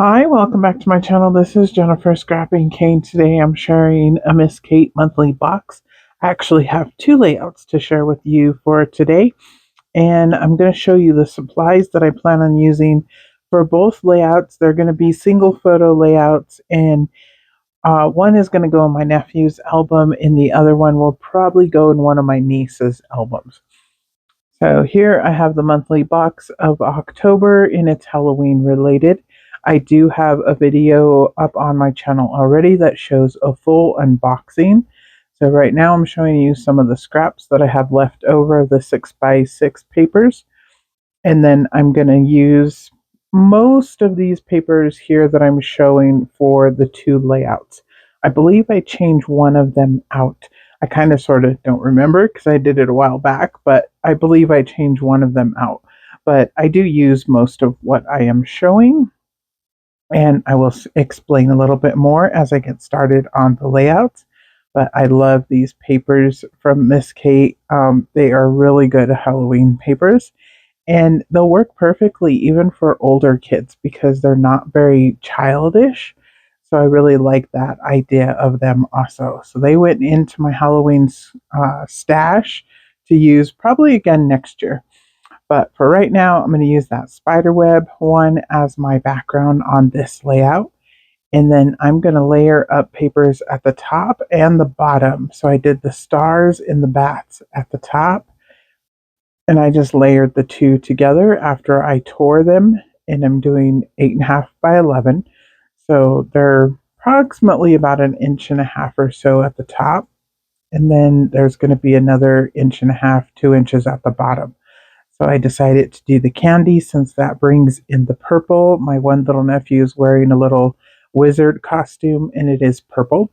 Hi, welcome back to my channel. This is Jennifer Scrapping Cane. Today I'm sharing a Miss Kate monthly box. I actually have two layouts to share with you for today, and I'm going to show you the supplies that I plan on using for both layouts. They're going to be single photo layouts, and one is going to go in my nephew's album, and the other one will probably go in one of my niece's albums. So here I have the monthly box of October, and it's Halloween related. I do have a video up on my channel already that shows a full unboxing. So right now I'm showing you some of the scraps that I have left over of the 6x6 papers. And then I'm going to use most of these papers here that I'm showing for the two layouts. I believe I changed one of them out. I kind of sort of don't remember because I did it a while back, but I believe I changed one of them out. But I do use most of what I am showing, and I will explain a little bit more as I get started on the layouts. But I love these papers from Miss Kate. They are really good Halloween papers, and they'll work perfectly even for older kids because they're not very childish. So I really like that idea of them also. So they went into my Halloween stash to use probably again next year. But for right now, I'm going to use that spiderweb one as my background on this layout. And then I'm going to layer up papers at the top and the bottom. So I did the stars and the bats at the top, and I just layered the two together after I tore them, and I'm doing 8.5 by 11. So they're approximately about 1.5 inches or so at the top. And then there's going to be another 1.5 inches, 2 inches at the bottom. So I decided to do the candy since that brings in the purple. My one little nephew is wearing a little wizard costume, and it is purple.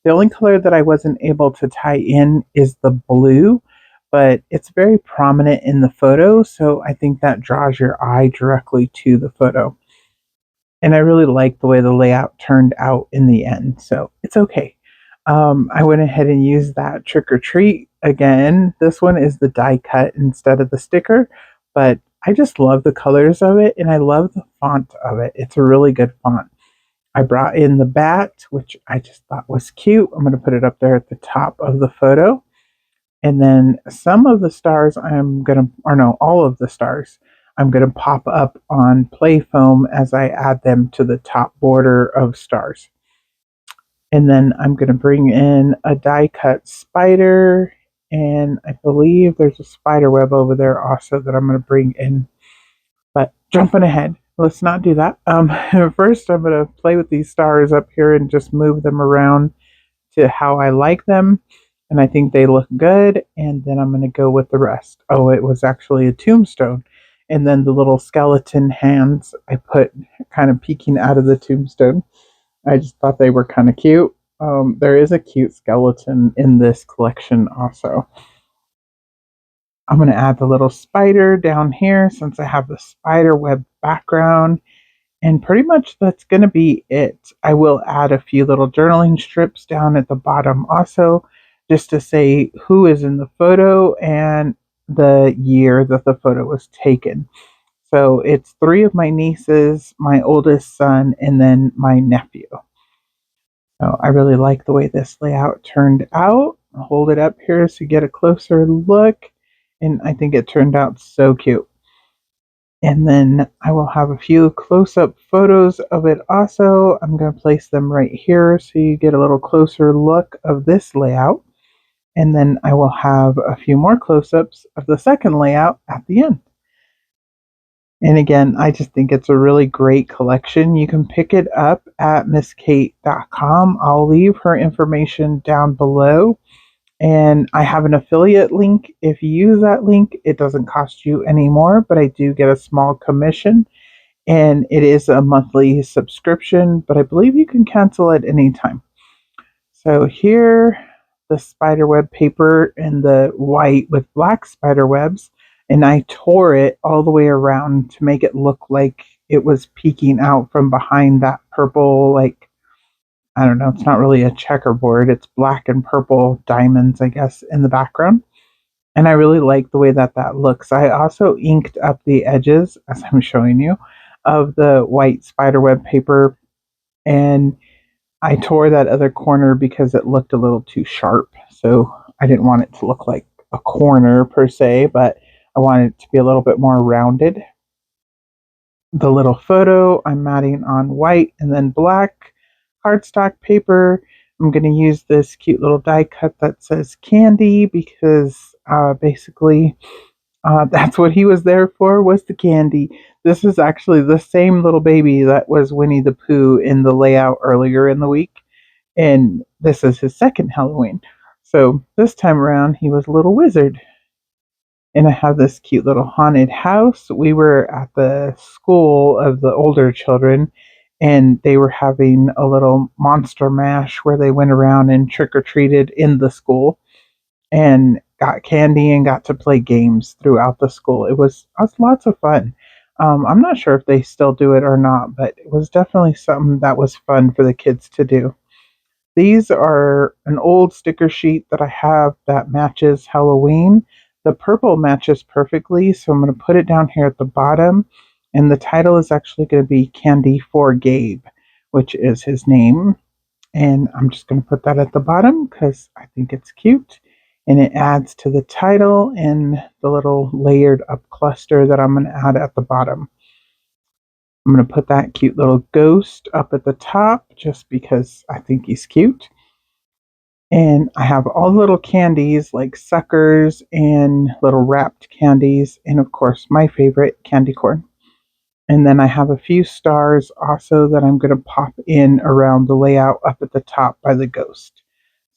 The only color that I wasn't able to tie in is the blue, but it's very prominent in the photo, so I think that draws your eye directly to the photo. And I really like the way the layout turned out in the end, so it's okay. I went ahead and used that trick or treat again. This one is the die cut instead of the sticker, but I just love the colors of it, and I love the font of it. It's a really good font. I brought in the bat, which I just thought was cute. I'm going to put it up there at the top of the photo. And then some of the stars all of the stars, I'm going to pop up on play foam as I add them to the top border of stars. And then I'm going to bring in a die cut spider, and I believe there's a spider web over there also that I'm going to bring in. But jumping ahead, let's not do that. First, I'm going to play with these stars up here and just move them around to how I like them. And I think they look good. And then I'm going to go with the rest. Oh, it was actually a tombstone. And then the little skeleton hands I put kind of peeking out of the tombstone. I just thought they were kind of cute. There is a cute skeleton in this collection also. I'm going to add the little spider down here since I have the spider web background. And pretty much that's going to be it. I will add a few little journaling strips down at the bottom also, just to say who is in the photo and the year that the photo was taken. So it's three of my nieces, my oldest son, and then my nephew. So I really like the way this layout turned out. I'll hold it up here so you get a closer look. And I think it turned out so cute. And then I will have a few close-up photos of it also. I'm going to place them right here so you get a little closer look of this layout. And then I will have a few more close-ups of the second layout at the end. And again, I just think it's a really great collection. You can pick it up at misskate.com. I'll leave her information down below. And I have an affiliate link. If you use that link, it doesn't cost you any more, but I do get a small commission. And it is a monthly subscription, but I believe you can cancel at any time. So here, the spiderweb paper in the white with black spider webs, and I tore it all the way around to make it look like it was peeking out from behind that purple, like, I don't know, it's not really a checkerboard. It's black and purple diamonds, I guess, in the background. And I really like the way that that looks. I also inked up the edges, as I'm showing you. of the white spiderweb paper, and I tore that other corner because it looked a little too sharp. So I didn't want it to look like a corner per se, but I wanted it to be a little bit more rounded. The little photo I'm matting on white and then black cardstock paper. I'm going to use this cute little die cut that says candy because basically that's what he was there for, was the candy. This is actually the same little baby that was Winnie the Pooh in the layout earlier in the week, and this is his second Halloween. So this time around, he was a little wizard. And I have this cute little haunted house. We were at the school of the older children, and they were having a little monster mash where they went around and trick or treated in the school and got candy and got to play games throughout the school. It was lots of fun. I'm not sure if they still do it or not, but it was definitely something that was fun for the kids to do. These are an old sticker sheet that I have that matches Halloween. The purple matches perfectly, so I'm going to put it down here at the bottom. And the title is actually going to be Candy for Gabe, which is his name. And I'm just going to put that at the bottom because I think it's cute. And it adds to the title and the little layered up cluster that I'm going to add at the bottom. I'm going to put that cute little ghost up at the top just because I think he's cute. And I have all the little candies like suckers and little wrapped candies, and of course, my favorite, candy corn. And then I have a few stars also that I'm going to pop in around the layout up at the top by the ghost.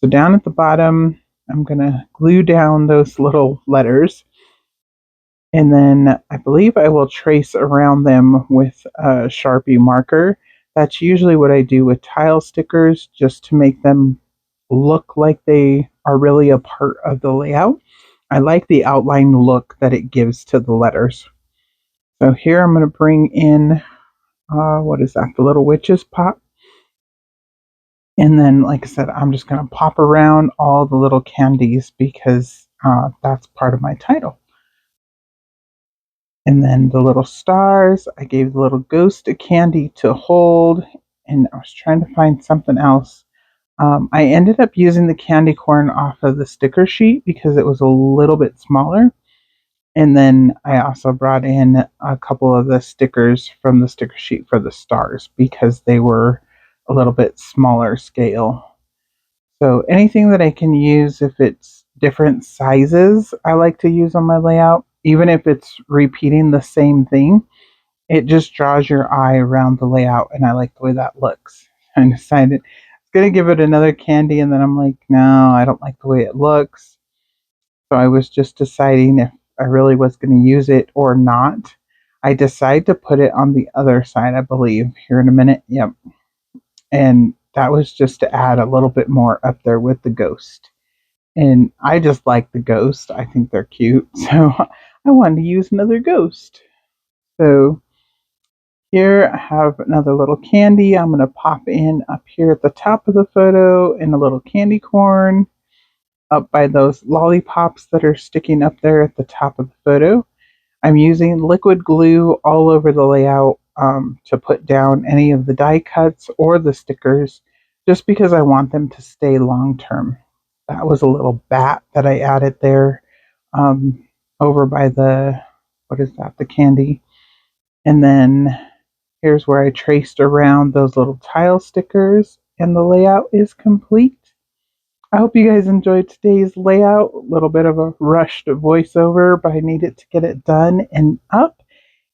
So down at the bottom, I'm going to glue down those little letters. And then I believe I will trace around them with a Sharpie marker. That's usually what I do with tile stickers, just to make them look like they are really a part of the layout. I like the outline look that it gives to the letters. So here I'm going to bring in, what is that, the little witch's pop. And then, like I said, I'm just going to pop around all the little candies because that's part of my title. And then the little stars, I gave the little ghost a candy to hold, and I was trying to find something else. I ended up using the candy corn off of the sticker sheet because it was a little bit smaller. And then I also brought in a couple of the stickers from the sticker sheet for the stars because they were a little bit smaller scale. So anything that I can use, if it's different sizes, I like to use on my layout. Even if it's repeating the same thing, it just draws your eye around the layout, and I like the way that looks. I decided going to give it another candy, and then I'm like, no, I don't like the way it looks. So I was just deciding if I really was going to use it or not. I decided to put it on the other side, I believe, here in a minute. Yep. And that was just to add a little bit more up there with the ghost. And I just like the ghost. I think they're cute. So I wanted to use another ghost. So here I have another little candy I'm going to pop in up here at the top of the photo, and a little candy corn up by those lollipops that are sticking up there at the top of the photo. I'm using liquid glue all over the layout to put down any of the die cuts or the stickers, just because I want them to stay long term. That was a little bat that I added there over by the, what is that, the candy. And then here's where I traced around those little tile stickers, and the layout is complete. I hope you guys enjoyed today's layout. A little bit of a rushed voiceover, but I needed to get it done and up.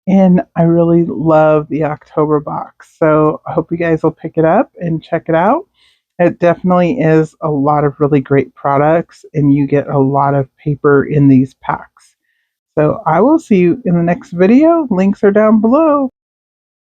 And I really love the October box. So I hope you guys will pick it up and check it out. It definitely is a lot of really great products, and you get a lot of paper in these packs. So I will see you in the next video. Links are down below.